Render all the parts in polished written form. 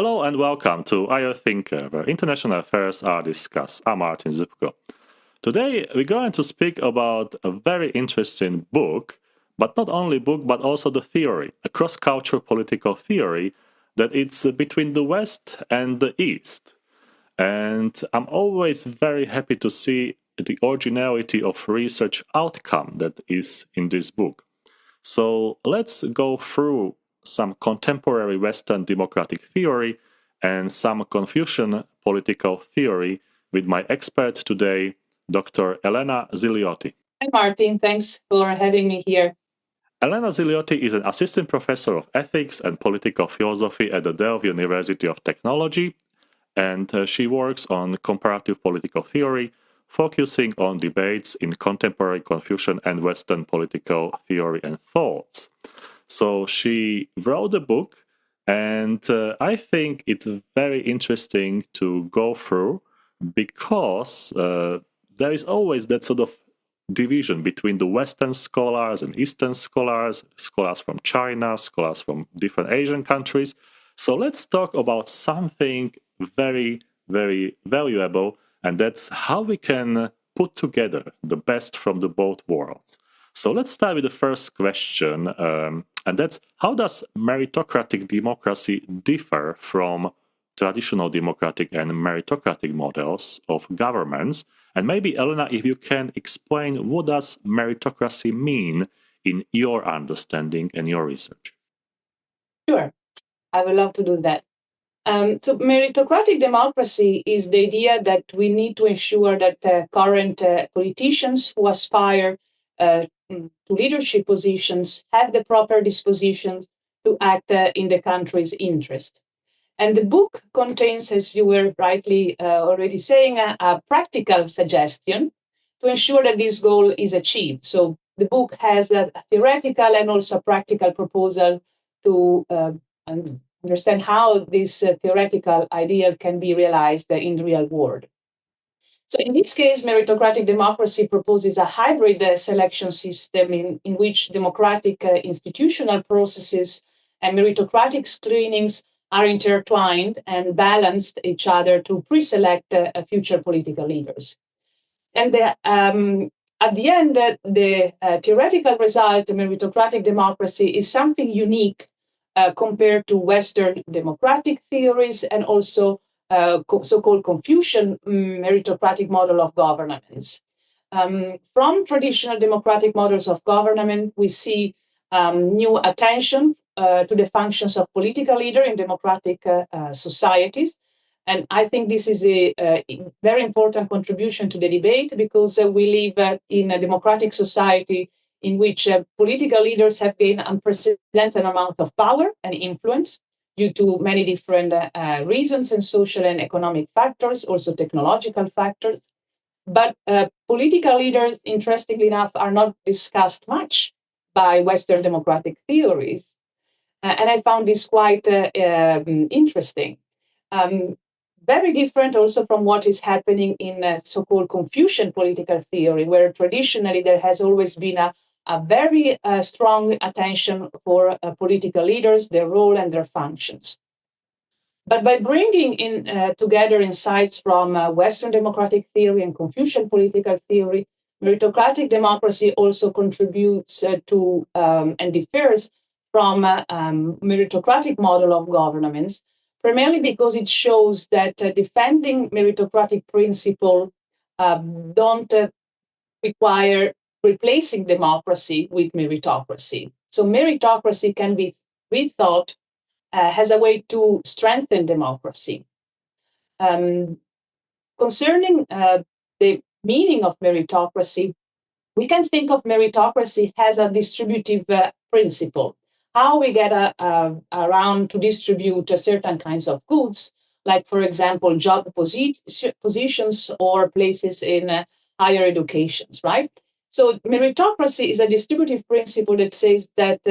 Hello and welcome to IO Thinker, where international affairs are discussed. I'm Martin Zupko. Today we're going to speak about a very interesting book, but not only book, but also the theory, a cross-cultural political theory that it's between the West and the East. And I'm always very happy to see the originality of research outcome that is in this book. So let's go through some contemporary Western democratic theory and some Confucian political theory with my expert today, Dr. Elena Ziliotti. Hi, Martin. Thanks for having me here. Elena Ziliotti is an assistant professor of ethics and political philosophy at the Delft University of Technology, and she works on comparative political theory, focusing on debates in contemporary Confucian and Western political theory and thoughts. So she wrote a book, and I think it's very interesting to go through because there is always that sort of division between the Western scholars and Eastern scholars, scholars from China, scholars from different Asian countries. So let's talk about something very, very valuable, and that's how we can put together the best from the both worlds. So let's start with the first question, and that's how does meritocratic democracy differ from traditional democratic and meritocratic models of governments? And maybe, Elena, if you can explain what does meritocracy mean in your understanding and your research? Sure, I would love to do that. So meritocratic democracy is the idea that we need to ensure that current politicians who aspire to leadership positions have the proper dispositions to act in the country's interest. And the book contains, as you were rightly already saying, a practical suggestion to ensure that this goal is achieved. So the book has a theoretical and also a practical proposal to understand how this theoretical ideal can be realized in the real world. So in this case, meritocratic democracy proposes a hybrid selection system in which democratic institutional processes and meritocratic screenings are intertwined and balanced each other to pre-select future political leaders. And at the end, the theoretical result, meritocratic democracy, is something unique compared to Western democratic theories and also so-called Confucian meritocratic model of governance. From traditional democratic models of government, we see new attention to the functions of political leader in democratic societies. And I think this is a very important contribution to the debate because we live in a democratic society in which political leaders have gained unprecedented amount of power and influence due to many different reasons and social and economic factors, also technological factors. But political leaders, interestingly enough, are not discussed much by Western democratic theories. And I found this quite interesting. Very different also from what is happening in so-called Confucian political theory, where traditionally there has always been a very strong attention for political leaders, their role and their functions. But by bringing in together insights from Western democratic theory and Confucian political theory, meritocratic democracy also contributes to and differs from meritocratic model of governments, primarily because it shows that defending meritocratic principle don't require replacing democracy with meritocracy. So meritocracy can be rethought as a way to strengthen democracy. Concerning the meaning of meritocracy, we can think of meritocracy as a distributive principle. How we get around to distribute certain kinds of goods, like, for example, job positions or places in higher educations, right? So meritocracy is a distributive principle that says that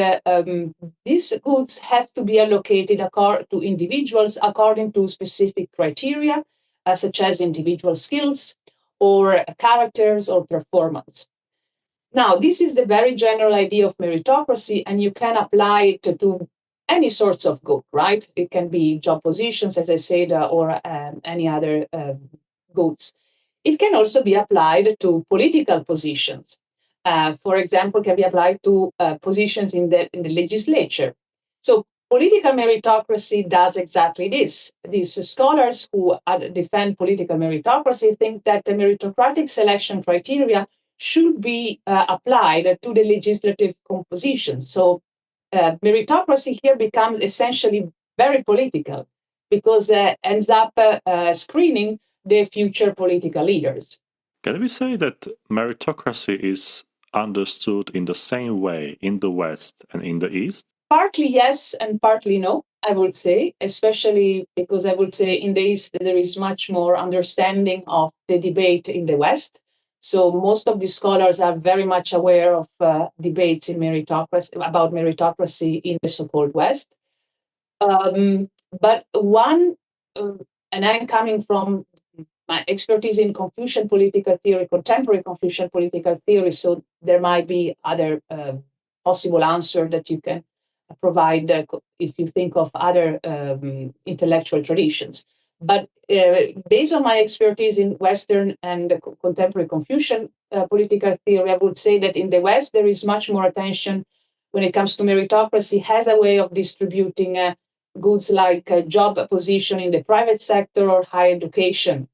these goods have to be allocated to individuals according to specific criteria, such as individual skills or characters or performance. Now, this is the very general idea of meritocracy, and you can apply it to any sorts of good, right? It can be job positions, as I said, or any other goods. It can also be applied to political positions. For example, can be applied to positions in the legislature. So political meritocracy does exactly this. These scholars who defend political meritocracy think that the meritocratic selection criteria should be applied to the legislative composition. So meritocracy here becomes essentially very political because ends up screening the future political leaders. Can we say that meritocracy is understood in the same way in the West and in the East? Partly yes and partly no, I would say, especially because I would say in the East there is much more understanding of the debate in the West. So most of the scholars are very much aware of debates in meritocracy about meritocracy in the so-called West. Um, but one, uh, and I'm coming from my expertise in Confucian political theory, contemporary Confucian political theory, so there might be other possible answer that you can provide if you think of other intellectual traditions. But based on my expertise in Western and contemporary Confucian political theory, I would say that in the West there is much more attention when it comes to meritocracy, has a way of distributing goods like a job position in the private sector or higher education.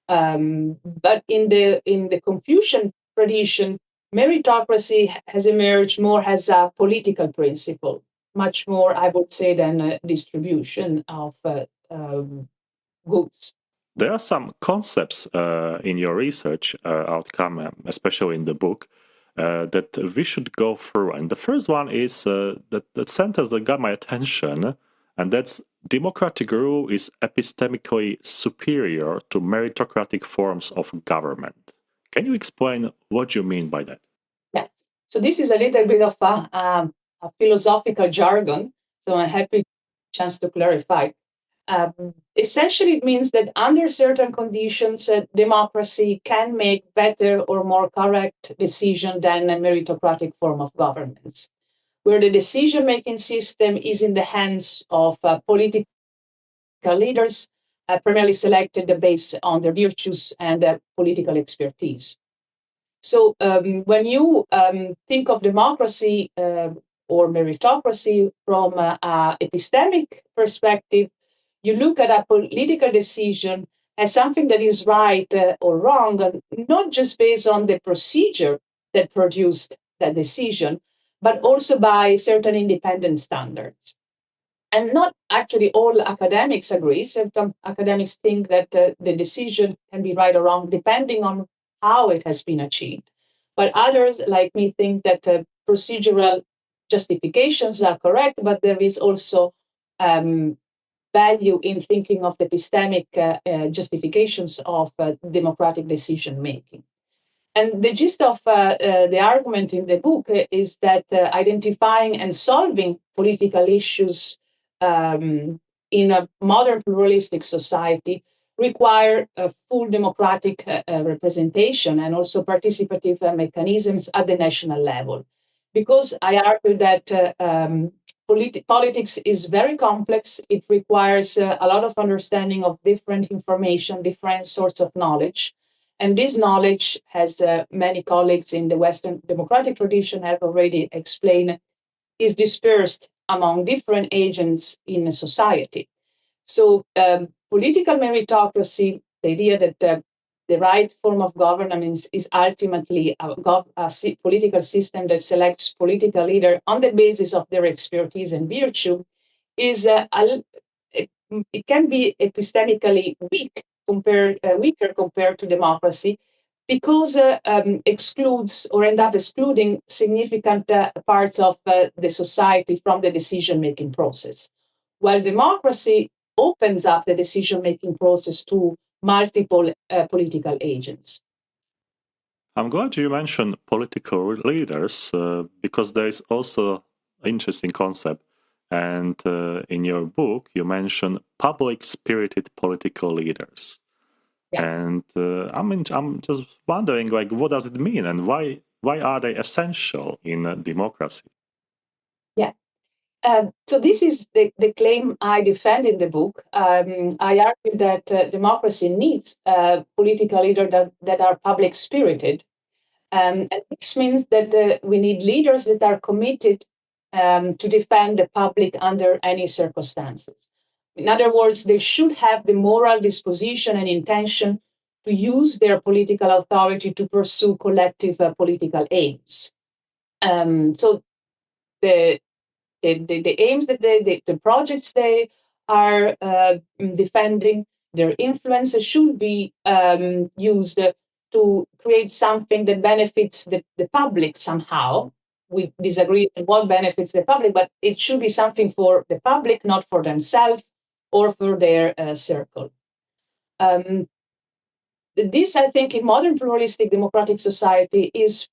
But in the Confucian tradition, meritocracy has emerged more as a political principle, much more, I would say, than a distribution of goods. There are some concepts in your research outcome, especially in the book, that we should go through. And the first one is that sentence that got my attention, and that's democratic rule is epistemically superior to meritocratic forms of government. Can you explain what you mean by that? Yeah. So this is a little bit of a philosophical jargon. So I'm happy chance to clarify. Essentially, it means that under certain conditions, democracy can make better or more correct decision than a meritocratic form of governance, where the decision-making system is in the hands of political leaders, primarily selected based on their virtues and political expertise. So when you think of democracy or meritocracy from an epistemic perspective, you look at a political decision as something that is right or wrong, and not just based on the procedure that produced that decision, but also by certain independent standards. And not actually all academics agree. Some academics think that the decision can be right or wrong depending on how it has been achieved. But others, like me, think that procedural justifications are correct, but there is also um, value in thinking of the epistemic justifications of democratic decision making. And the gist of the argument in the book is that identifying and solving political issues in a modern pluralistic society require a full democratic representation and also participative mechanisms at the national level. Because I argue that politics is very complex, it requires a lot of understanding of different information, different sorts of knowledge, and this knowledge, as many colleagues in the Western democratic tradition have already explained, is dispersed among different agents in a society. So, political meritocracy, the idea that the right form of governance is ultimately a political system that selects political leader on the basis of their expertise and virtue, is it can be epistemically weaker compared to democracy because excludes or end up excluding significant parts of the society from the decision making process. While democracy opens up the decision making process to multiple political agents. I'm glad you mentioned political leaders because there is also an interesting concept. And in your book, you mention public spirited political leaders. Yeah. And I'm just wondering, like, what does it mean, and why are they essential in a democracy? Yeah. So this is the claim I defend in the book. I argue that democracy needs political leaders that are public spirited. And this means that we need leaders that are committed to defend the public under any circumstances. In other words, they should have the moral disposition and intention to use their political authority to pursue collective political aims. So the the aims that the projects they are defending, their influence should be used to create something that benefits the public somehow. We disagree on what benefits the public, but it should be something for the public, not for themselves or for their circle. This, I think, in modern pluralistic democratic society is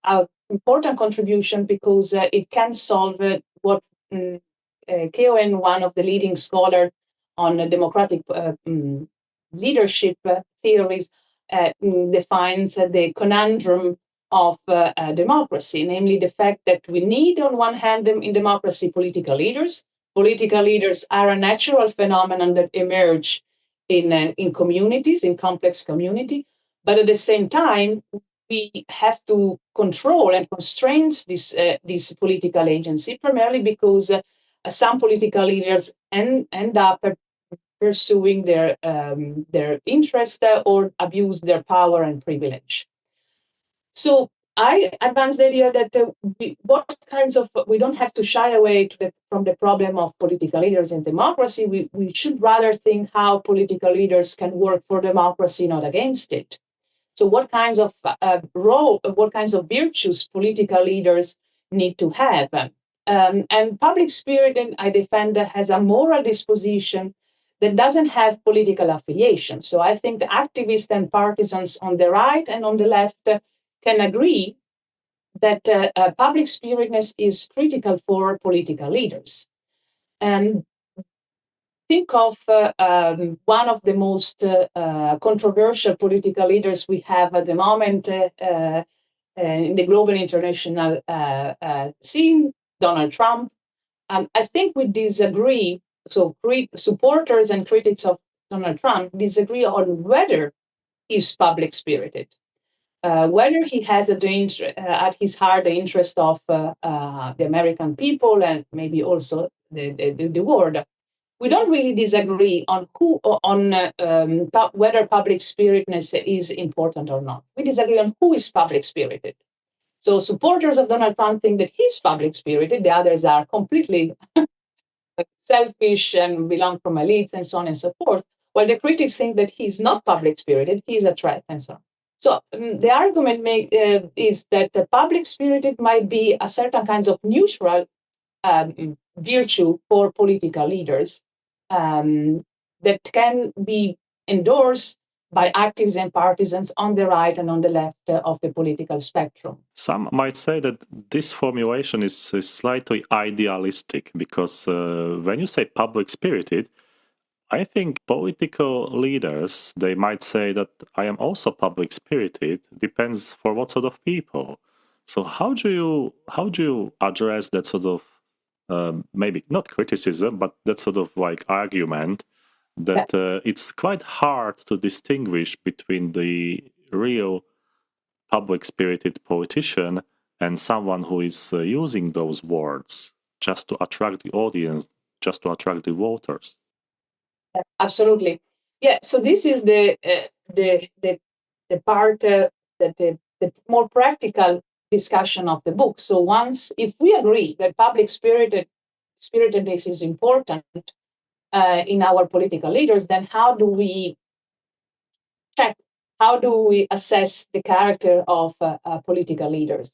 an important contribution because it can solve what Keowen, one of the leading scholars on democratic leadership theories, defines the conundrum of democracy, namely the fact that we need, on one hand, in democracy, political leaders. Political leaders are a natural phenomenon that emerge in communities, in complex community, but at the same time, we have to control and constrain this political agency, primarily because some political leaders end up pursuing their interest or abuse their power and privilege. So I advance the idea that we don't have to shy away from the problem of political leaders in democracy. We should rather think how political leaders can work for democracy, not against it. So, what kinds of what kinds of virtues political leaders need to have? And public spirit, and I defend, has a moral disposition that doesn't have political affiliation. So, I think the activists and partisans on the right and on the left can agree that public spiritness is critical for political leaders. And think of one of the most controversial political leaders we have at the moment in the global international scene, Donald Trump. I think we disagree. So, supporters and critics of Donald Trump disagree on whether he's public spirited, whether he has at his heart the interest of the American people and maybe also the world. We don't really disagree on whether public spiritedness is important or not. We disagree on who is public spirited. So supporters of Donald Trump think that he's public spirited. The others are completely selfish and belong from elites and so on and so forth. While the critics think that he's not public spirited, he's a threat and so on. So the argument is that the public spirited might be a certain kinds of neutral virtue for political leaders that can be endorsed by activists and partisans on the right and on the left of the political spectrum. Some might say that this formulation is slightly idealistic because when you say public spirited, I think political leaders, they might say that I am also public spirited, depends for what sort of people. So how do you address that sort of maybe not criticism, but that sort of like argument that it's quite hard to distinguish between the real public spirited politician and someone who is using those words just to attract the audience, just to attract the voters? Absolutely. Yeah. So this is the part that the more practical discussion of the book. So if we agree that public spiritedness is important in our political leaders, then how do we check? How do we assess the character of political leaders?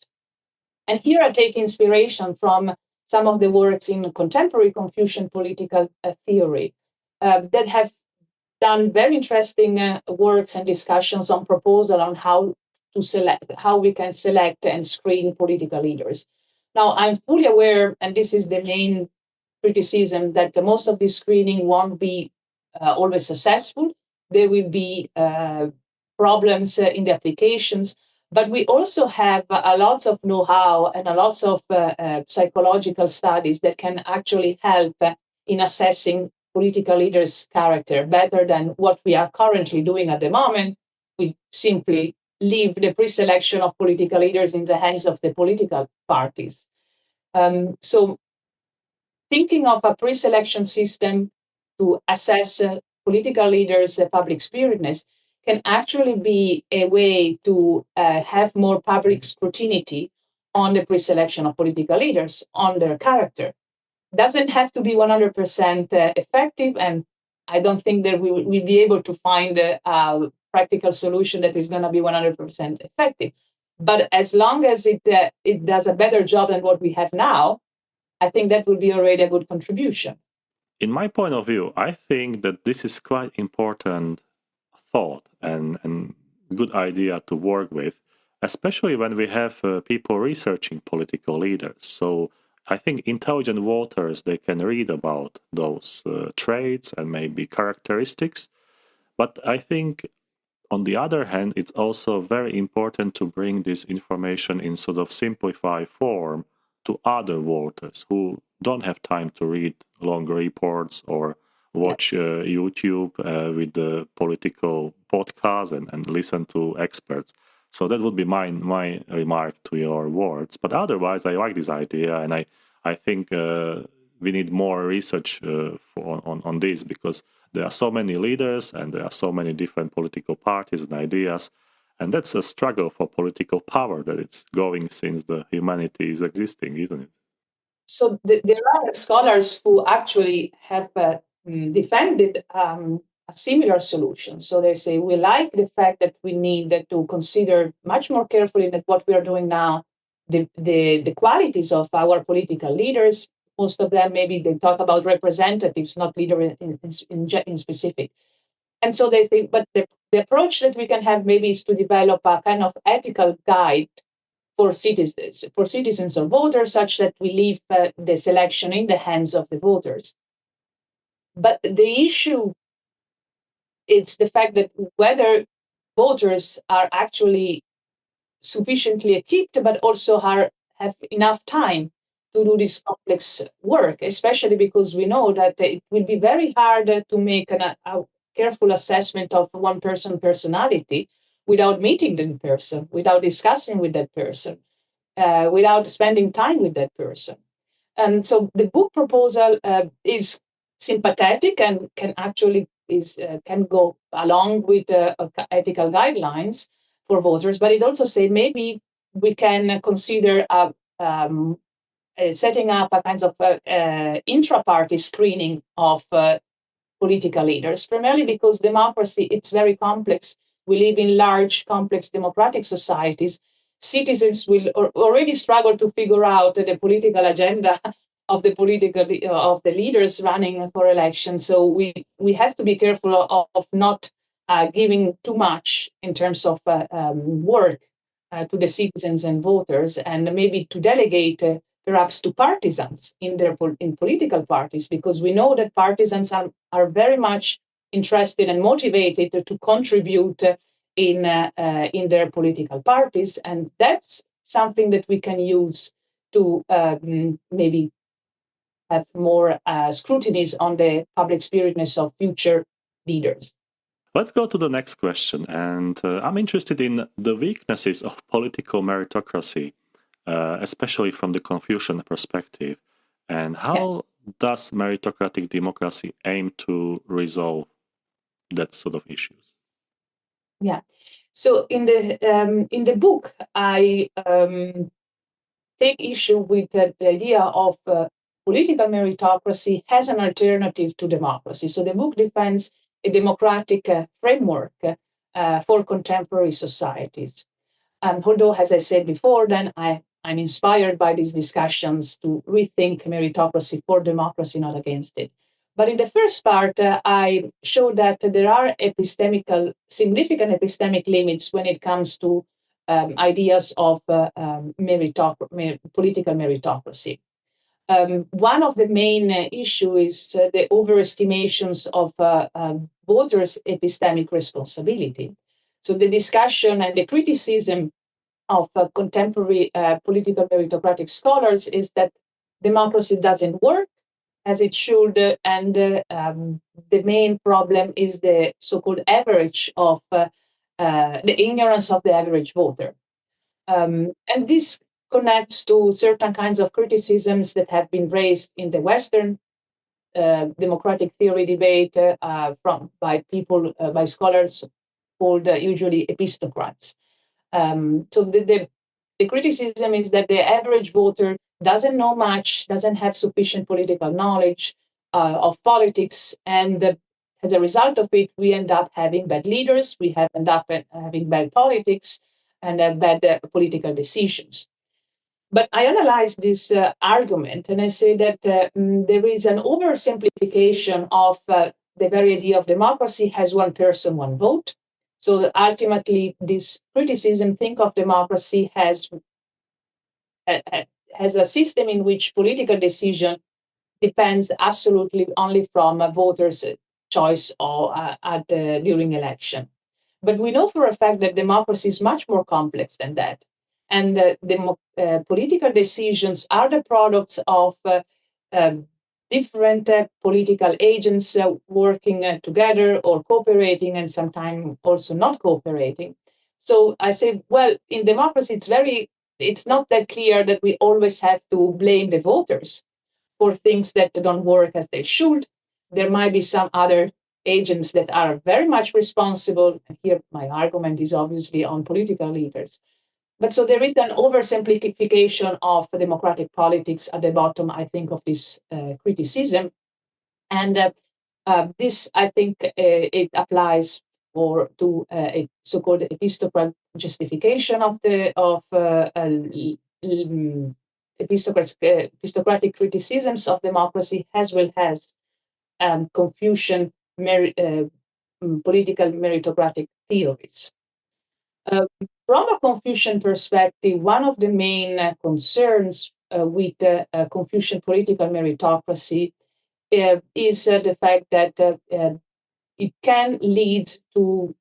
And here I take inspiration from some of the works in contemporary Confucian political theory that have done very interesting works and discussions on proposal on how we can select and screen political leaders. Now, I'm fully aware, and this is the main criticism, that most of this screening won't be always successful. There will be problems in the applications, But we also have a lot of know-how and a lot of psychological studies that can actually help in assessing political leaders' character better than what we are currently doing at the moment. We simply leave the pre-selection of political leaders in the hands of the political parties. So thinking of a pre-selection system to assess political leaders' public spiritness can actually be a way to have more public scrutiny on the pre-selection of political leaders, on their character. Doesn't have to be 100% effective, and I don't think that we'll be able to find a practical solution that is going to be 100% effective. But as long as it does a better job than what we have now, I think that would be already a good contribution. In my point of view, I think that this is quite important thought and good idea to work with, especially when we have people researching political leaders. So I think intelligent voters, they can read about those traits and maybe characteristics. But I think on the other hand, it's also very important to bring this information in sort of simplified form to other voters who don't have time to read long reports or watch YouTube with the political podcast and listen to experts. So that would be my remark to your words. But otherwise, I like this idea, and I think we need more research on this, because there are so many leaders and there are so many different political parties and ideas. And that's a struggle for political power that it's going since the humanity is existing, isn't it? So there are scholars who actually have defended a similar solution. So they say we like the fact that we need to consider much more carefully than what we are doing now the qualities of our political leaders. Most of them, maybe they talk about representatives, not leader in specific. And so they think, but the approach that we can have maybe is to develop a kind of ethical guide for citizens or voters, such that we leave the selection in the hands of the voters. But the issue is the fact that whether voters are actually sufficiently equipped, but also have enough time to do this complex work, especially because we know that it will be very hard to make a careful assessment of one person's personality without meeting the person, without discussing with that person, without spending time with that person. And so the book proposal is sympathetic and can go along with ethical guidelines for voters, but it also say maybe we can consider setting up a kinds of intra-party screening of political leaders, primarily because democracy, it's very complex. We live in large, complex democratic societies. Citizens will already struggle to figure out the political agenda of the leaders running for election. So we have to be careful of not giving too much in terms of work to the citizens and voters, and maybe to delegate perhaps to partisans in political parties, because we know that partisans are very much interested and motivated to contribute in their political parties, and that's something that we can use to maybe have more scrutinies on the public spiritness of future leaders. Let's go to the next question. And I'm interested in the weaknesses of political meritocracy, especially from the Confucian perspective. And how does meritocratic democracy aim to resolve that sort of issues? Yeah. So in the book, I take issue with the idea of political meritocracy as an alternative to democracy. So the book defends a democratic framework for contemporary societies. Although, as I said before, then I'm inspired by these discussions to rethink meritocracy for democracy, not against it. But in the first part, I showed that there are significant epistemic limits when it comes to ideas of political meritocracy. One of the main issues is the overestimations of voters' epistemic responsibility. So the discussion and the criticism of contemporary political meritocratic scholars is that democracy doesn't work as it should, and the main problem is the so-called average of the ignorance of the average voter. And this connects to certain kinds of criticisms that have been raised in the Western democratic theory debate by people, by scholars called usually epistocrats. So the criticism is that the average voter doesn't know much, doesn't have sufficient political knowledge of politics, and as a result of it, we end up having bad leaders, we end up having bad politics, and bad political decisions. But I analyze this argument and I say that there is an oversimplification of the very idea of democracy as one person, one vote. So that ultimately, this criticism think of democracy as a system in which political decision depends absolutely only from a voter's choice or during election. But we know for a fact that democracy is much more complex than that. And the political decisions are the products of different political agents working together or cooperating and sometimes also not cooperating. So I say, well, in democracy, it's not that clear that we always have to blame the voters for things that don't work as they should. There might be some other agents that are very much responsible. And here, my argument is obviously on political leaders. But so there is an oversimplification of democratic politics at the bottom, I think, of this criticism. And this, I think, it applies to a so-called epistocratic justification of epistocratic criticisms of democracy, as well as Confucian political meritocratic theories. From a Confucian perspective, one of the main concerns with Confucian political meritocracy is the fact that it can lead to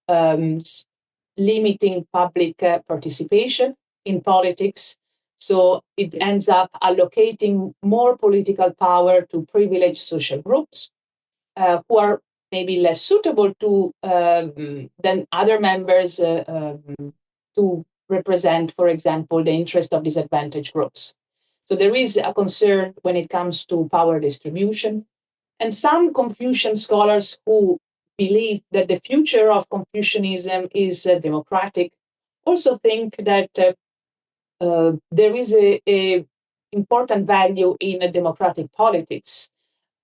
limiting public participation in politics. So it ends up allocating more political power to privileged social groups who are maybe less suitable than other members to represent, for example, the interest of disadvantaged groups. So there is a concern when it comes to power distribution. And some Confucian scholars who believe that the future of Confucianism is democratic also think that there is a important value in a democratic politics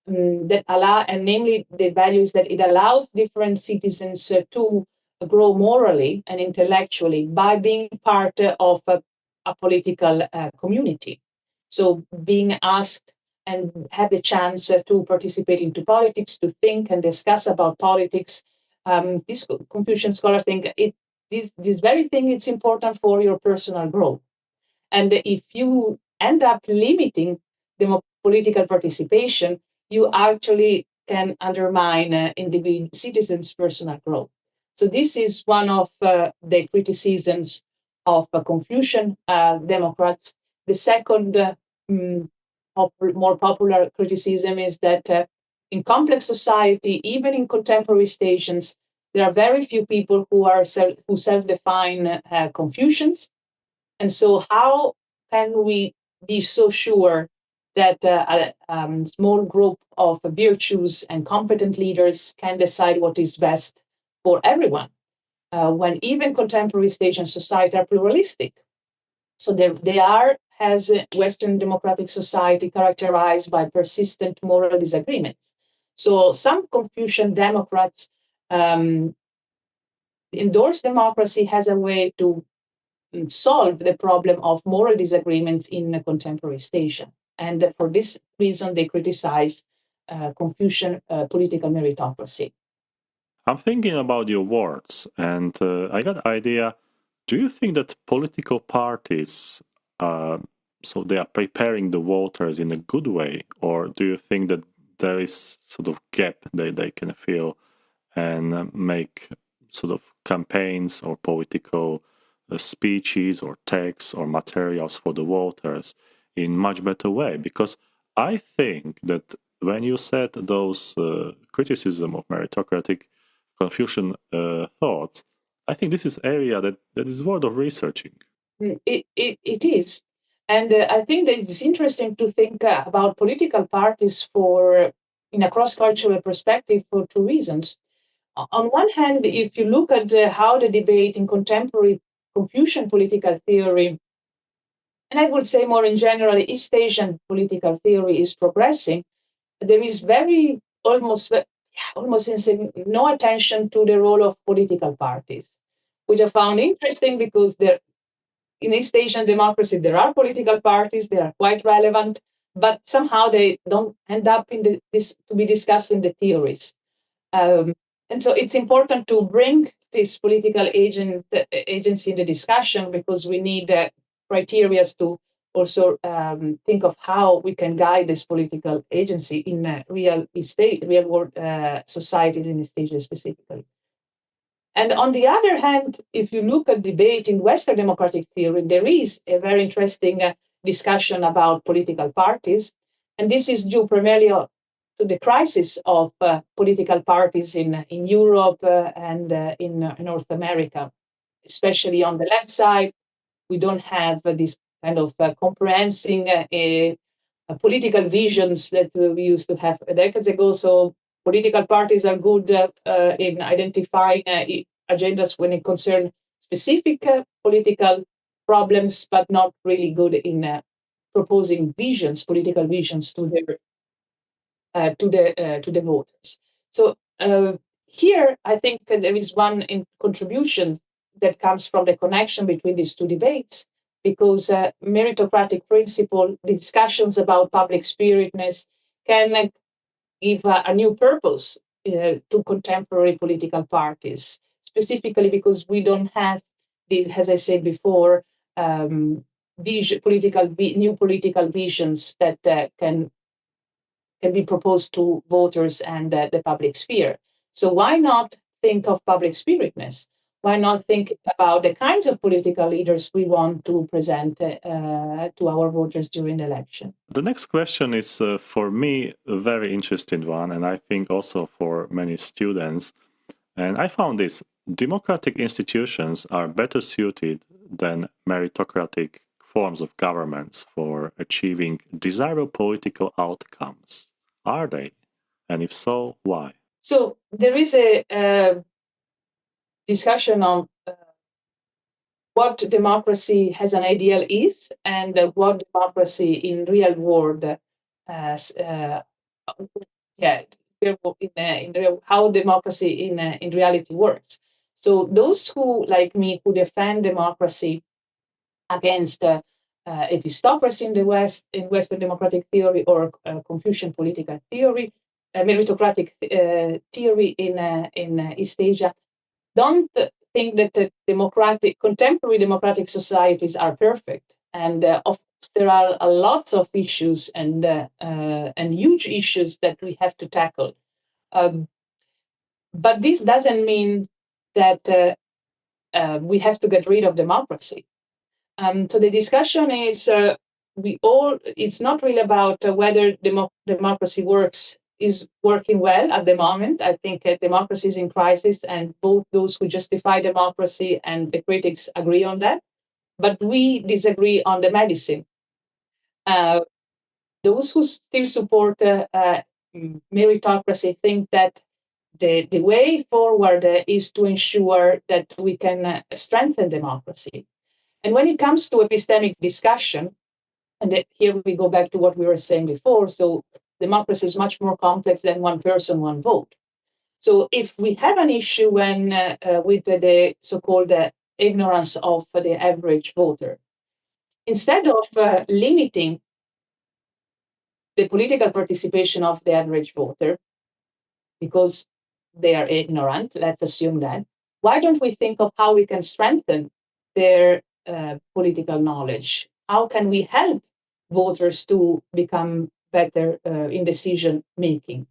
that allow, and namely the value is that it allows different citizens to grow morally and intellectually by being part of a political community. So being asked and have the chance to participate into politics, to think and discuss about politics. This Confucian scholars think this very thing is important for your personal growth. And if you end up limiting political participation, you actually can undermine individual citizens' personal growth. So this is one of the criticisms of Confucian Democrats. The second more popular criticism is that in complex society, even in contemporary stations, there are very few people who self-define Confucians. And so, how can we be so sure that a small group of virtuous and competent leaders can decide what is best for everyone when even contemporary state and society are pluralistic? So they are, as a Western democratic society, characterized by persistent moral disagreements. So some Confucian Democrats endorse democracy as a way to solve the problem of moral disagreements in a contemporary station. And for this reason, they criticize Confucian political meritocracy. I'm thinking about your words, and I got an idea. Do you think that political parties, so they are preparing the voters in a good way, or do you think that there is sort of gap they can fill and make sort of campaigns or political speeches or texts or materials for the voters in much better way. Because I think that when you said those criticism of meritocratic Confucian thoughts, I think this is area that is worth of researching. It is. And I think that it's interesting to think about political parties in a cross-cultural perspective for two reasons. On one hand, if you look at how the debate in contemporary Confucian political theory, and I would say more in general, East Asian political theory is progressing, there is almost no attention to the role of political parties, which I found interesting because in East Asian democracy, there are political parties, they are quite relevant, but somehow they don't end up to be discussed in the theories. And so it's important to bring this political agency in the discussion because we need criteria to also think of how we can guide this political agency in real world societies in East Asia specifically. And on the other hand, if you look at debate in Western democratic theory, there is a very interesting discussion about political parties. And this is due primarily to the crisis of political parties in Europe and in North America, especially on the left side. We don't have this kind of comprehending political visions that we used to have decades ago. So political parties are good in identifying agendas when it concerns specific political problems, but not really good in proposing political visions to the voters. So here, I think there is one contribution that comes from the connection between these two debates, because meritocratic principle discussions about public spiritness can give a new purpose to contemporary political parties, specifically because we don't have these, as I said before, new political visions that can be proposed to voters and the public sphere. So why not think of public spiritness? Why not think about the kinds of political leaders we want to present to our voters during the election? The next question is, for me, a very interesting one, and I think also for many students. And I found this: democratic institutions are better suited than meritocratic forms of governments for achieving desirable political outcomes. Are they? And if so, why? So there is a discussion on what democracy as an ideal is and what democracy in real world how democracy in reality works. So those who, like me, who defend democracy against epistocracy in the West, in Western democratic theory, or Confucian political theory, meritocratic theory in East Asia, don't think that contemporary democratic societies are perfect. And of course, there are lots of issues and huge issues that we have to tackle. But this doesn't mean that we have to get rid of democracy. So the discussion is it's not really about whether democracy is working well at the moment. I think democracy is in crisis, and both those who justify democracy and the critics agree on that. But we disagree on the medicine. Those who still support meritocracy think that the way forward is to ensure that we can strengthen democracy. And when it comes to epistemic discussion, and here we go back to what we were saying before, so democracy is much more complex than one person, one vote. So if we have an issue with the so-called ignorance of the average voter, instead of limiting the political participation of the average voter, because they are ignorant, let's assume that, why don't we think of how we can strengthen their political knowledge? How can we help voters to become better in decision making?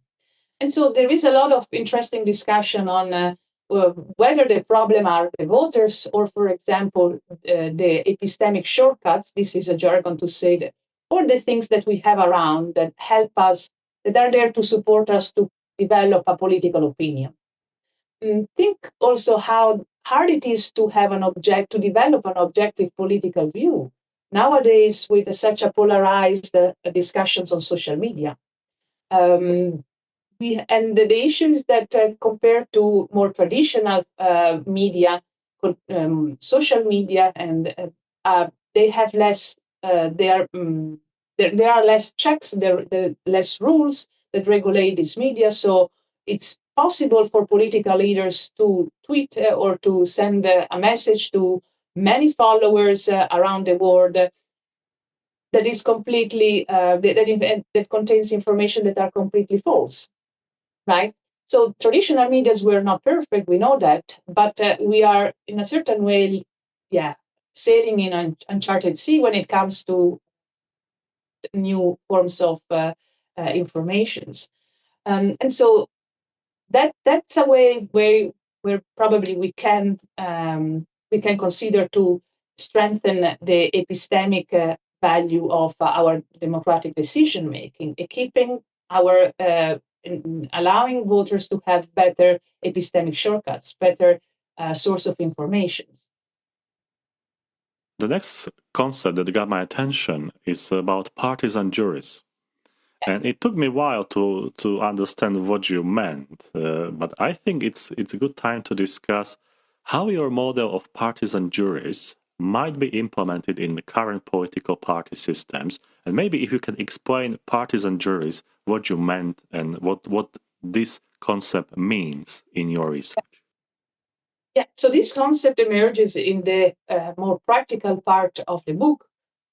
And so there is a lot of interesting discussion on whether the problem are the voters or, for example, the epistemic shortcuts, this is a jargon to say that, or the things that we have around that help us, that are there to support us to develop a political opinion. Think also how hard it is to have to develop an objective political view nowadays with such a polarized discussions on social media. Um, and the issue is that compared to more traditional media, social media, and they have less. There are less checks. There are less rules that regulate this media. So it's possible for political leaders to tweet or to send a message to many followers around the world that is completely that contains information that are completely false, right? So traditional medias were not perfect, we know that, but we are in a certain way, yeah, sailing in an uncharted sea when it comes to new forms of informations. And so that's a way where probably we can consider to strengthen the epistemic value of our democratic decision making, keeping our allowing voters to have better epistemic shortcuts, better source of information. The next concept that got my attention is about partisan juries. And it took me a while to understand what you meant, but I think it's a good time to discuss how your model of partisan juries might be implemented in the current political party systems, and maybe if you can explain partisan juries, what you meant and what this concept means in your research. Yeah, so this concept emerges in the more practical part of the book,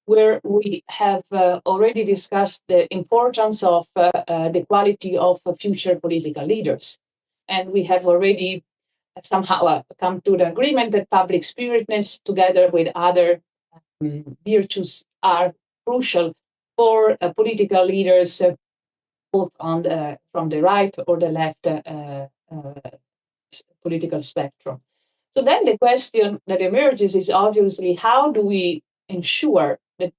where we have already discussed the importance of the quality of future political leaders. And we have already somehow come to the agreement that public spiritedness, together with other virtues, are crucial for political leaders, both from the right or the left political spectrum. So then the question that emerges is obviously how do we ensure that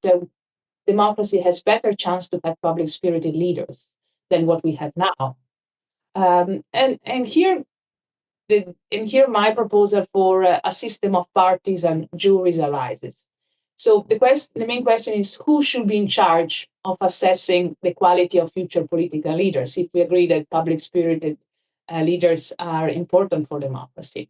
democracy has better chance to have public spirited leaders than what we have now? And here my proposal for a system of partisan juries arises. So the main question is who should be in charge of assessing the quality of future political leaders, if we agree that public spirited leaders are important for democracy.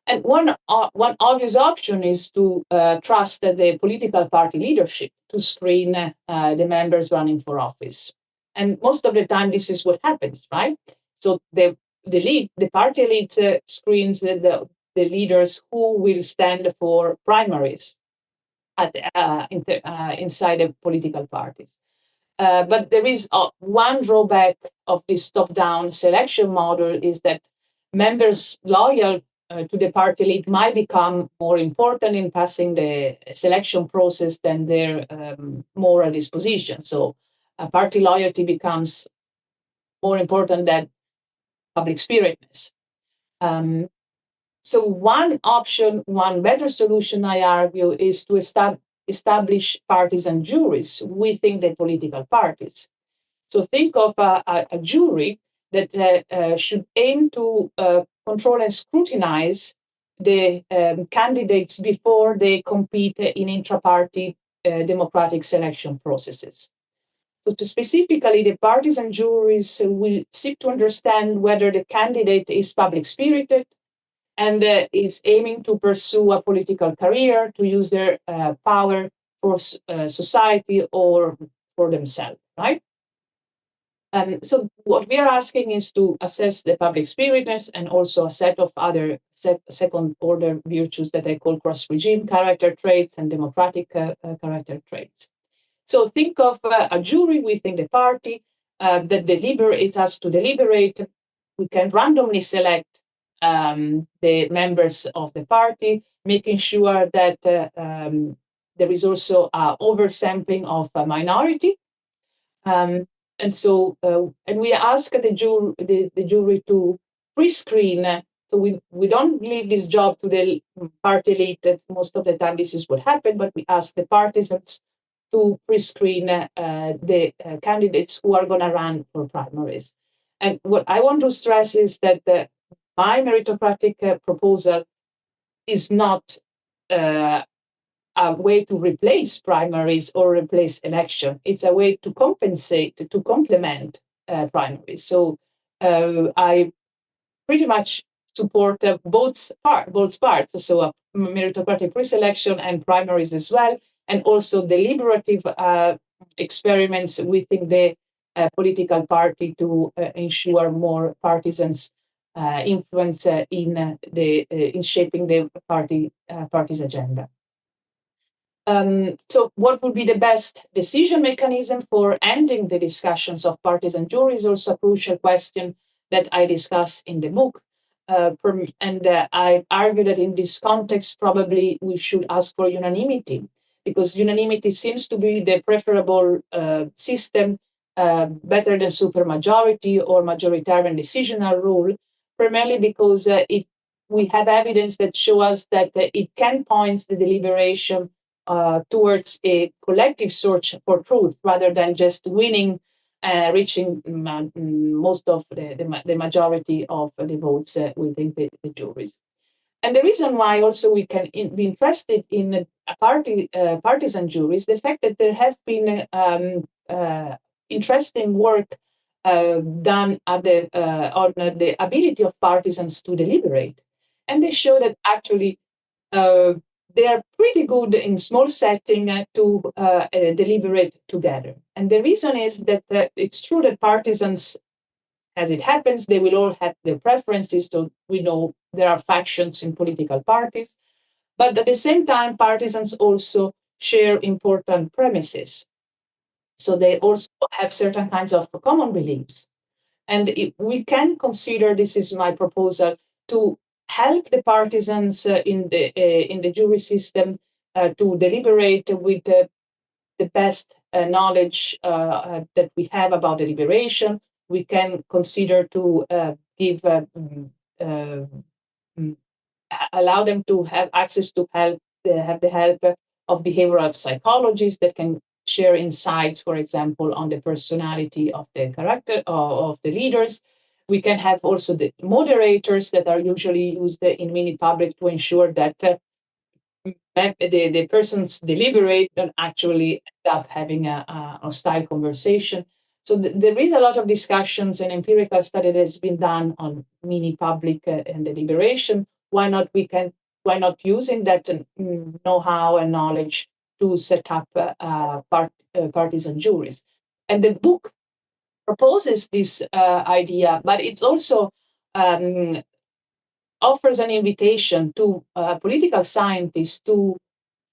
And one obvious option is to trust the political party leadership to screen the members running for office. And most of the time, this is what happens, right? So the party elite screens the leaders who will stand for primaries inside the political parties. But there is one drawback of this top-down selection model is that members loyal to the party elite might become more important in passing the selection process than their moral disposition. So party loyalty becomes more important than public spiritedness. So one option, one better solution, I argue, is to establish partisan juries within the political parties. So think of a jury that should aim to control and scrutinize the candidates before they compete in intra-party democratic selection processes. So specifically, the partisan juries will seek to understand whether the candidate is public spirited and is aiming to pursue a political career, to use their power for society or for themselves, right? So what we are asking is to assess the public spiritedness and also a set of other second order virtues that I call cross-regime character traits and democratic character traits. So think of a jury within the party that deliberates us to deliberate. We can randomly select the members of the party, making sure that there is also oversampling of a minority. And we ask the jury to pre-screen So we don't leave this job to the party elite. That most of the time this is what happened, but we ask the partisans to pre-screen the candidates who are going to run for primaries. And what I want to stress is that my meritocratic proposal is not a way to replace primaries or replace election. It's a way to compensate, to complement primaries. So I pretty much support both parts. So a meritocratic pre-selection and primaries as well, and also deliberative experiments within the political party to ensure more partisans influence in shaping the party's agenda. So what would be the best decision mechanism for ending the discussions of partisan juries? Also a crucial question that I discuss in the book. I argue that in this context, probably we should ask for unanimity, because unanimity seems to be the preferable system, better than supermajority or majoritarian decisional rule, primarily because we have evidence that shows us that it can point the deliberation towards a collective search for truth rather than just winning, reaching most of the majority of the votes within the juries. And the reason why also we can be interested in partisan juries, the fact that there have been interesting work done on the ability of partisans to deliberate. And they show that actually uh, they are pretty good in small setting to deliberate together. And the reason is that it's true that partisans, as it happens, they will all have their preferences. So we know there are factions in political parties. But at the same time, partisans also share important premises. So they also have certain kinds of common beliefs. And we can consider, this is my proposal, to help the partisans in the jury system to deliberate with the best knowledge that we have about deliberation. We can consider to give allow them to have access to help, have the help of behavioral psychologists that can share insights, for example, on the personality of the character of the leaders. We can have also the moderators that are usually used in mini public to ensure that the persons deliberate and actually end up having a hostile conversation. So there is a lot of discussions and empirical study that has been done on mini public and deliberation. Why not using that know-how and knowledge to set up partisan juries? And the book proposes this idea, but it's also offers an invitation to political scientists to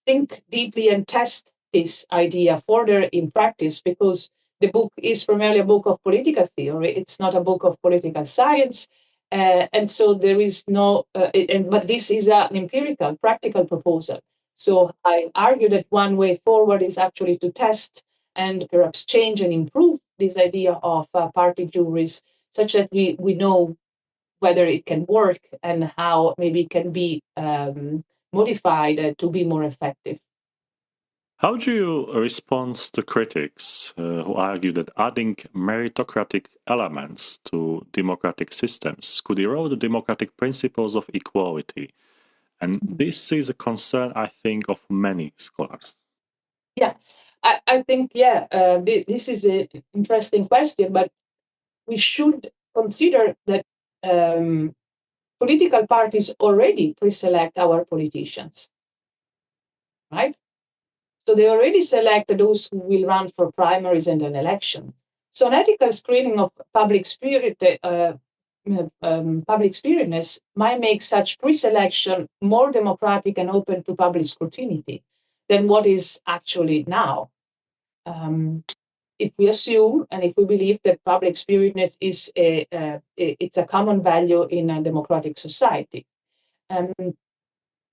think deeply and test this idea further in practice, because the book is primarily a book of political theory. It's not a book of political science. And so there is no, but this is an empirical, practical proposal. So I argue that one way forward is actually to test and perhaps change and improve this idea of party juries, such that we know whether it can work and how maybe it can be modified to be more effective. How do you respond to critics who argue that adding meritocratic elements to democratic systems could erode the democratic principles of equality? And this is a concern, I think, of many scholars. Yeah, I think, yeah, this is an interesting question, but we should consider that political parties already pre-select our politicians, right? So they already select those who will run for primaries and an election. So an ethical screening of public spirit, public spiritness might make such pre-selection more democratic and open to public scrutiny than what is actually now. If we assume and if we believe that public spiritness is it's a common value in a democratic society. Um,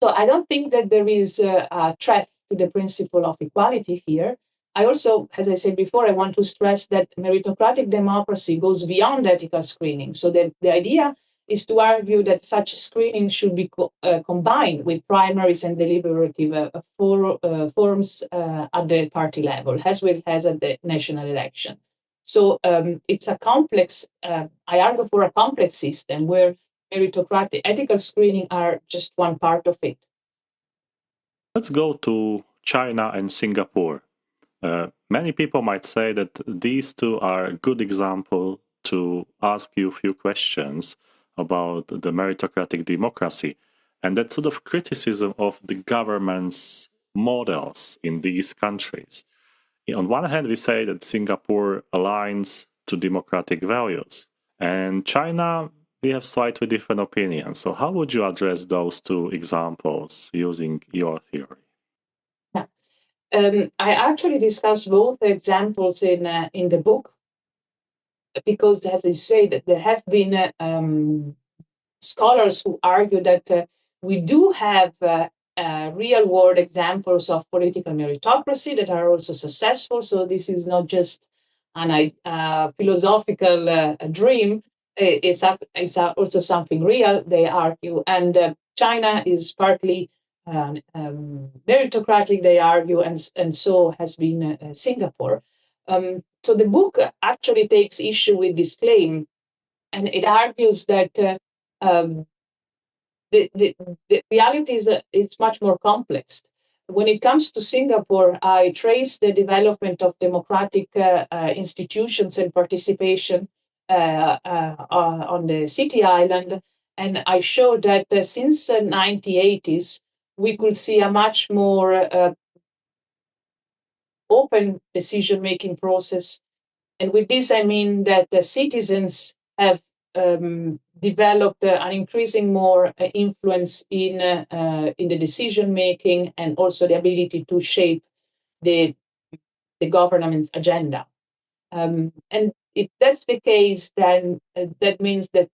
so I don't think that there is a threat to the principle of equality here. I also, as I said before, I want to stress that meritocratic democracy goes beyond ethical screening. So the idea is to argue that such screening should be combined with primaries and deliberative forums at the party level, as well as at the national election. So it's a complex, I argue for a complex system where meritocratic ethical screening are just one part of it. Let's go to China and Singapore. Many people might say that these two are a good example to ask you a few questions about the meritocratic democracy and that sort of criticism of the government's models in these countries. On one hand, we say that Singapore aligns to democratic values, and China, we have slightly different opinions. So how would you address those two examples using your theory? Yeah. I actually discuss both examples in the book because, as I said, there have been scholars who argue that we do have real world examples of political meritocracy that are also successful. So this is not just an philosophical dream. It's also something real, they argue. And China is partly meritocratic, they argue, and so has been Singapore. So the book actually takes issue with this claim, and it argues that um, the reality is much more complex. When it comes to Singapore, I trace the development of democratic institutions and participation on the city island, and I show that since the 1980s, we could see a much more open decision-making process. And with this, I mean that the citizens have developed an increasing more influence in the decision making and also the ability to shape the government's agenda. And if that's the case, then that means that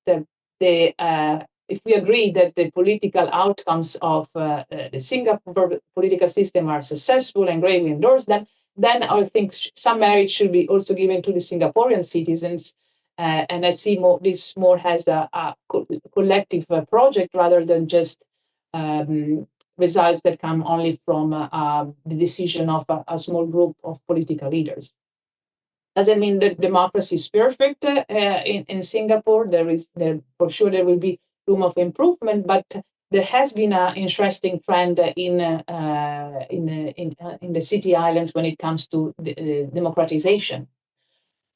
if we agree that the political outcomes of the Singapore political system are successful and greatly endorse them, then I think some merit should be also given to the Singaporean citizens. And I see this more as a collective project rather than just results that come only from the decision of a small group of political leaders. Doesn't mean that democracy is perfect in Singapore. For sure there will be room of improvement, but there has been an interesting trend in the city islands when it comes to democratization.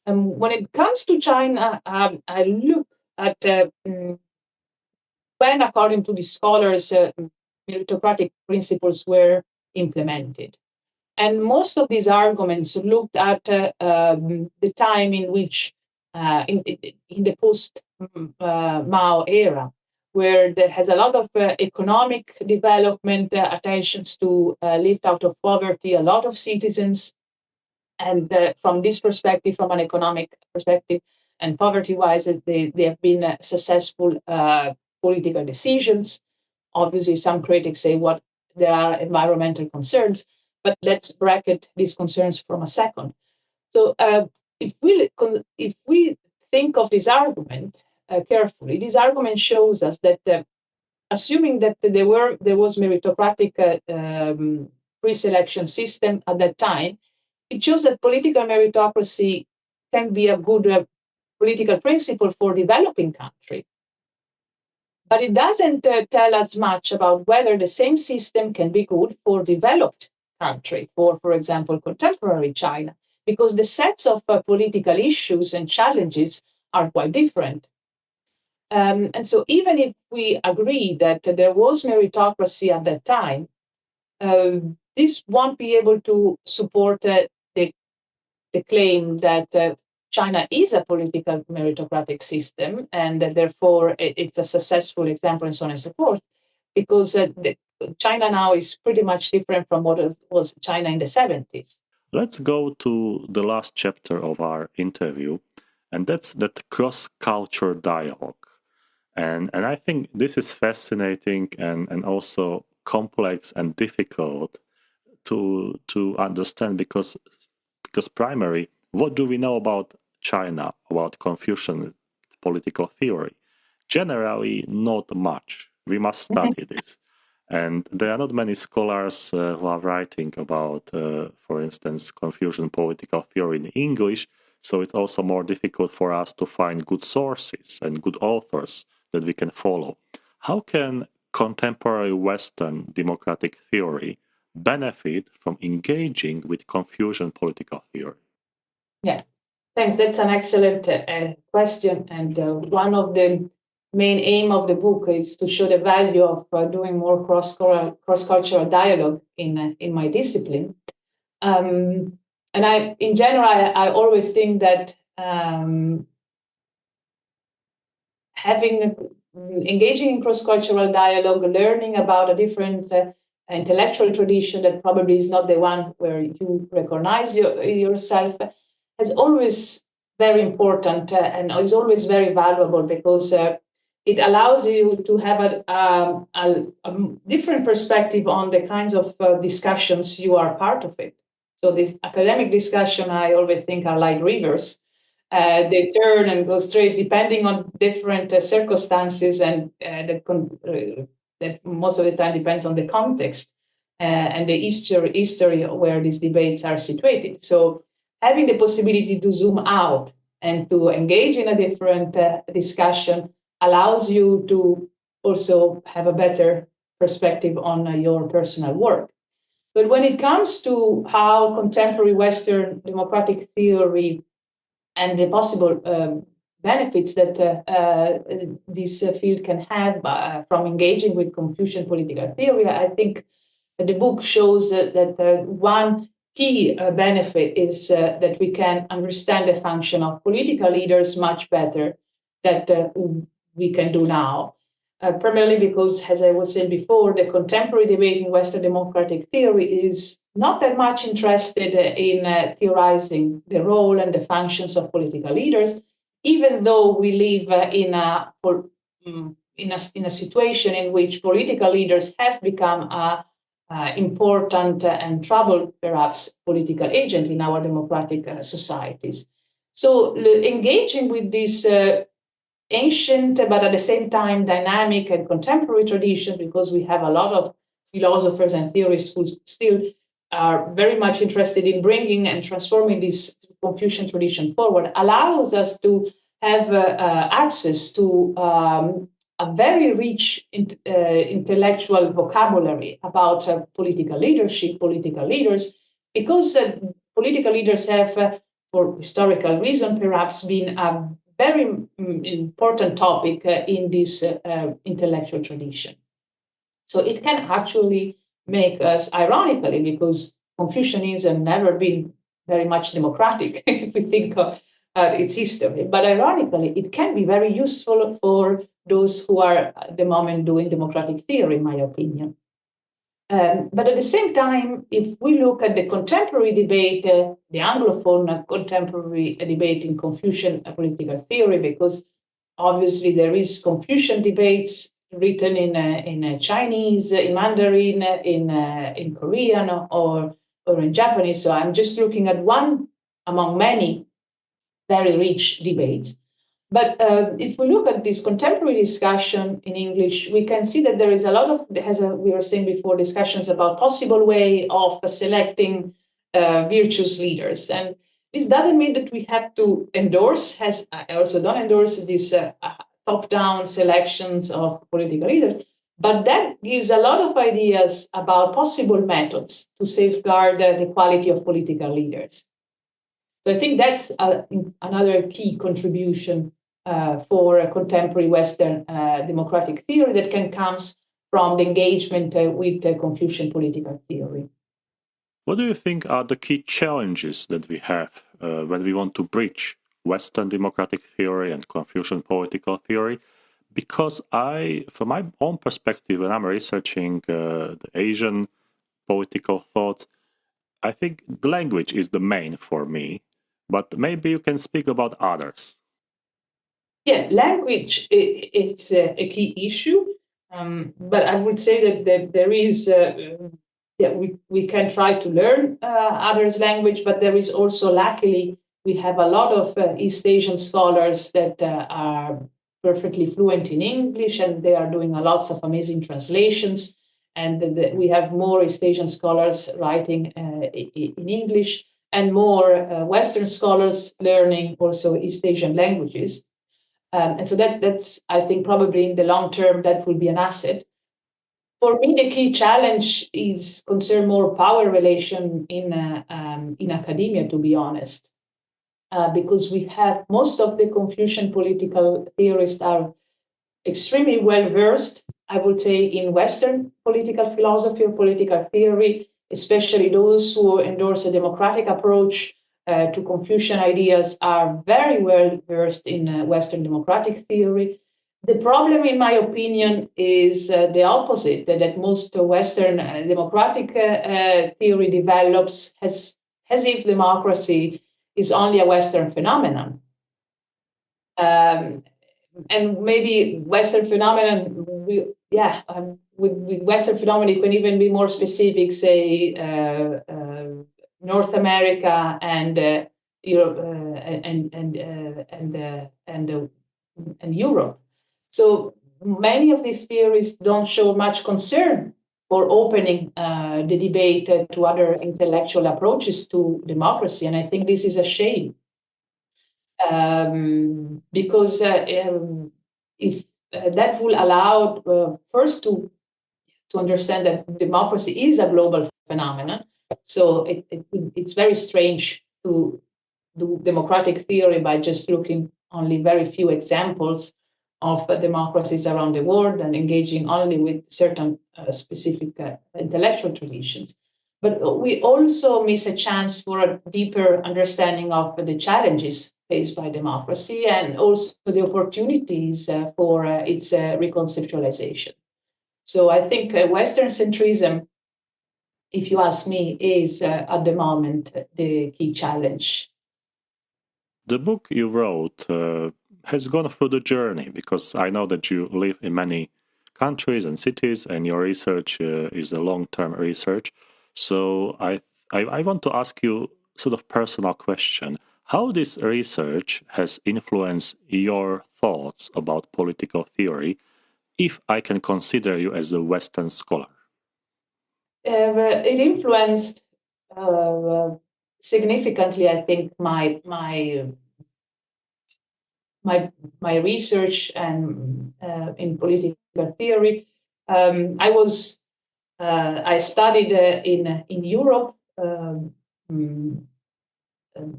When it comes to China, I look at when, according to the scholars, meritocratic principles were implemented. And most of these arguments looked at the time in which, in the post Mao era, where there has a lot of economic development, attentions to lift out of poverty, a lot of citizens. And from this perspective, from an economic perspective and poverty wise, they have been successful political decisions. Obviously, some critics say what there are environmental concerns, but let's bracket these concerns from a second. So, if we think of this argument carefully, this argument shows us that assuming that there was meritocratic pre-selection system at that time, it shows that political meritocracy can be a good political principle for developing country. But it doesn't tell us much about whether the same system can be good for developed country, for example, contemporary China, because the sets of political issues and challenges are quite different. And so even if we agree that there was meritocracy at that time, this won't be able to support the claim that China is a political meritocratic system and that therefore it's a successful example and so on and so forth, because China now is pretty much different from what was China in the 70s. Let's go to the last chapter of our interview, and that's that cross-culture dialogue. And I think this is fascinating and also complex and difficult to understand because primary, what do we know about China, about Confucian political theory? generally not much. We must study this. And there are not many scholars who are writing about, for instance, Confucian political theory in English. So it's also more difficult for us to find good sources and good authors that we can follow. How can contemporary Western democratic theory benefit from engaging with Confucian political theory? Yeah, thanks. That's an excellent question. And one of the main aim of the book is to show the value of doing more cross-cultural dialogue in my discipline. And in general, I always think that engaging in cross-cultural dialogue, learning about a different intellectual tradition that probably is not the one where you recognize yourself, is always very important and is always very valuable because it allows you to have a different perspective on the kinds of discussions you are part of it. So this academic discussion, I always think, are like rivers. They turn and go straight depending on different circumstances, and that most of the time depends on the context and the history where these debates are situated. So having the possibility to zoom out and to engage in a different discussion allows you to also have a better perspective on your personal work. But when it comes to how contemporary Western democratic theory and the possible benefits that this field can have from engaging with Confucian political theory, I think the book shows that one key benefit is that we can understand the function of political leaders much better than we can do now. Primarily because, as I was saying before, the contemporary debate in Western democratic theory is not that much interested in theorizing the role and the functions of political leaders, even though we live in a situation in which political leaders have become a important and troubled, perhaps, political agent in our democratic societies. So engaging with this ancient, but at the same time dynamic and contemporary tradition, because we have a lot of philosophers and theorists who still are very much interested in bringing and transforming this Confucian tradition forward, allows us to have access to a very rich intellectual vocabulary about political leadership, political leaders, because political leaders have, for historical reason, perhaps been a very important topic in this intellectual tradition. So it can actually make us, ironically, because Confucianism never been very much democratic, if we think of its history, but ironically, it can be very useful for those who are at the moment doing democratic theory, in my opinion. But at the same time, if we look at the contemporary debate, the Anglophone contemporary debate in Confucian political theory, because obviously there is Confucian debates written in Chinese, in Mandarin, in Korean, or in Japanese. So I'm just looking at one among many very rich debates. But if we look at this contemporary discussion in English, we can see that there is a lot of, as we were saying before, discussions about possible way of selecting virtuous leaders. And this doesn't mean that we have to endorse, as I also don't endorse these top-down selections of political leaders, but that gives a lot of ideas about possible methods to safeguard the quality of political leaders. So I think that's another key contribution for a contemporary Western democratic theory that can come from the engagement with Confucian political theory. What do you think are the key challenges that we have when we want to bridge Western democratic theory and Confucian political theory? Because from my own perspective, when I'm researching the Asian political thought, I think the language is the main for me, but maybe you can speak about others. Yeah, language it's a key issue, but I would say that there is, we can try to learn others' language, but there is also, luckily, we have a lot of East Asian scholars that are perfectly fluent in English, and they are doing lots of amazing translations. And we have more East Asian scholars writing in English, and more Western scholars learning also East Asian languages. And so that's, I think, probably in the long term, that will be an asset. For me, the key challenge is concern more power relation in academia, to be honest, because we have most of the Confucian political theorists are extremely well versed, I would say, in Western political philosophy or political theory, especially those who endorse a democratic approach to Confucian ideas are very well versed in Western democratic theory. The problem, in my opinion, is the opposite, that most Western democratic theory develops as if democracy is only a Western phenomenon. And maybe Western phenomenon, with Western phenomenon, it can even be more specific, say, North America and Europe and Europe. So many of these theories don't show much concern for opening the debate to other intellectual approaches to democracy, and I think this is a shame. Because if that will allow first to understand that democracy is a global phenomenon. So it's very strange to do democratic theory by just looking only very few examples of democracies around the world and engaging only with certain specific intellectual traditions. But we also miss a chance for a deeper understanding of the challenges faced by democracy and also the opportunities for its reconceptualization. So I think Western centrism, if you ask me, is at the moment the key challenge. The book you wrote has gone through the journey, because I know that you live in many countries and cities, and your research is a long-term research. So I want to ask you sort of personal question. How this research has influenced your thoughts about political theory, if I can consider you as a Western scholar? It influenced significantly, I think, my research and in political theory. I studied in Europe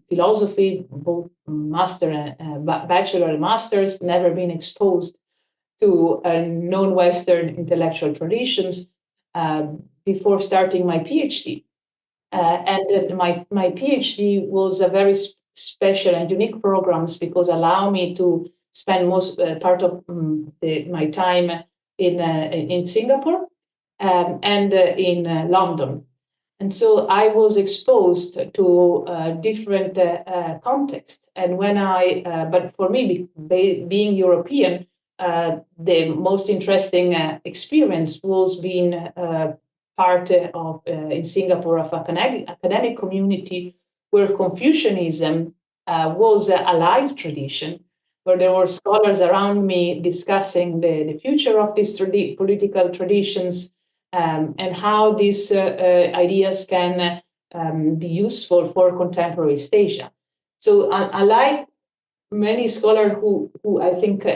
philosophy, both master and bachelor and masters. Never been exposed to non-Western intellectual traditions before starting my PhD. And my PhD was a very special and unique programs because allow me to spend most part of my time in Singapore and in London. And so I was exposed to different contexts. And but for me, being European, the most interesting experience was being part of in Singapore of academic community where Confucianism was a live tradition, where there were scholars around me discussing the future of these political traditions and how these ideas can be useful for contemporary East Asia. So unlike many scholars who I think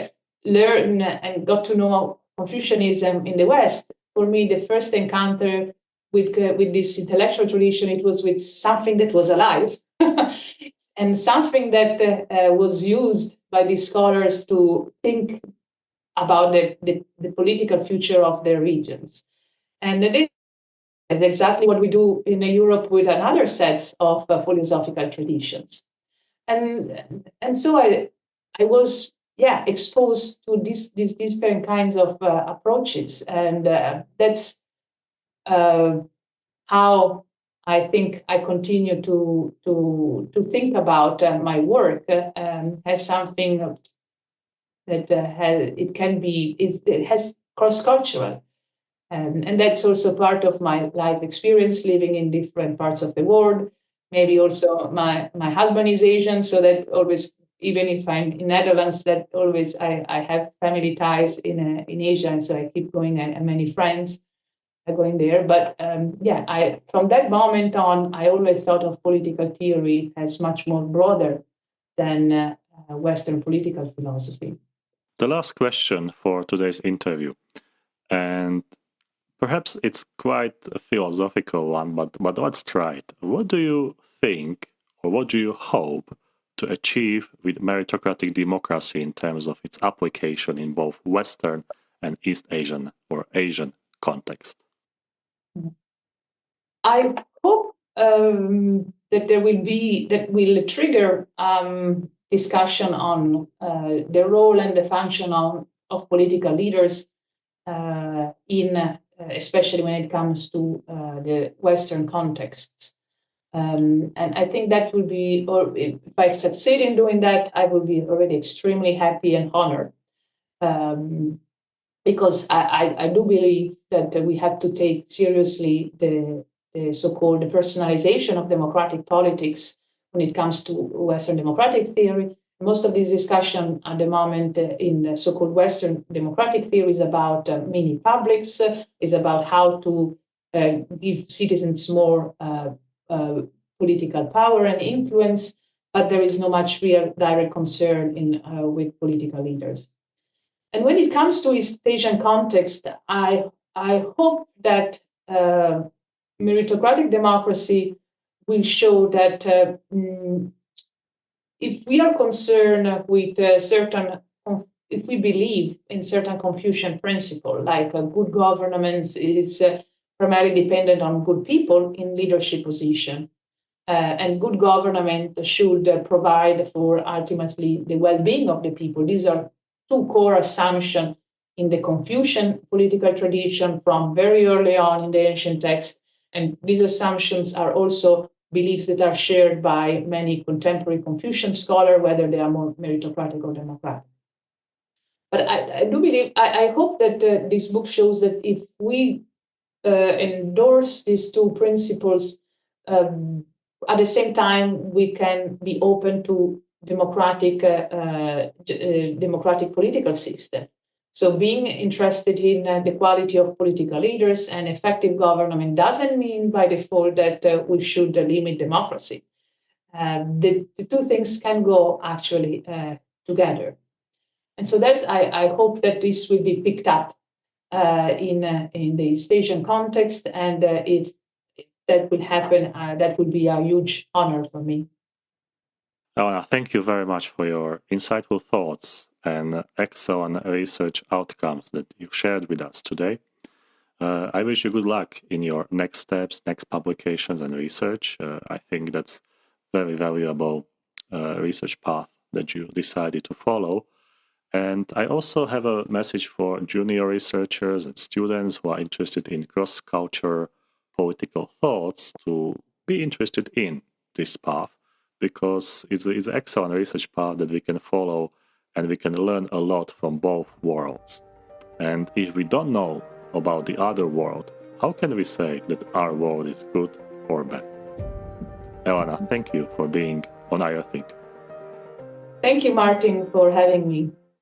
learn and got to know Confucianism in the West, for me, the first encounter with this intellectual tradition, it was with something that was alive and something that was used by these scholars to think about the political future of their regions. And it is exactly what we do in Europe with another set of philosophical traditions. And so I was exposed to these different kinds of approaches, and that's how I think I continue to think about my work as something that it has cross-cultural. And that's also part of my life experience living in different parts of the world. Maybe also my husband is Asian, so that always even if I'm in Netherlands, that always I have family ties in Asia, and so I keep going, and many friends are going there. But I from that moment on, I always thought of political theory as much more broader than Western political philosophy. The last question for today's interview, and perhaps it's quite a philosophical one, but let's try it. What do you think, or what do you hope to achieve with meritocratic democracy in terms of its application in both Western and East Asian or Asian context? I hope that that will trigger discussion on the role and the function of political leaders especially when it comes to the Western contexts. And I think that would be, or if I succeed in doing that, I will be already extremely happy and honored. Because I do believe that we have to take seriously the so-called personalization of democratic politics when it comes to Western democratic theory. Most of this discussion at the moment in the so-called Western democratic theory is about mini publics, is about how to give citizens more political power and influence, but there is no much real direct concern with political leaders. And when it comes to East Asian context, I hope that meritocratic democracy will show that if we are concerned with if we believe in certain Confucian principle, like good governance is primarily dependent on good people in leadership position, and good government should provide for ultimately the well-being of the people. These are two core assumptions in the Confucian political tradition from very early on in the ancient text. And these assumptions are also beliefs that are shared by many contemporary Confucian scholars, whether they are more meritocratic or democratic. But I do believe, I hope that this book shows that if we endorse these two principles, at the same time, we can be open to democratic political system. So being interested in the quality of political leaders and effective government doesn't mean by default that we should limit democracy. The two things can go actually together. And so I hope that this will be picked up in the East Asian context, and if that will happen, that would be a huge honor for me. Elena, thank you very much for your insightful thoughts and excellent research outcomes that you shared with us today. I wish you good luck in your next steps, next publications and research. I think that's very valuable research path that you decided to follow. And I also have a message for junior researchers and students who are interested in cross-culture political thoughts to be interested in this path, because it's an excellent research path that we can follow and we can learn a lot from both worlds. And if we don't know about the other world, how can we say that our world is good or bad? Elena, thank you for being on IR Think. Thank you, Martin, for having me.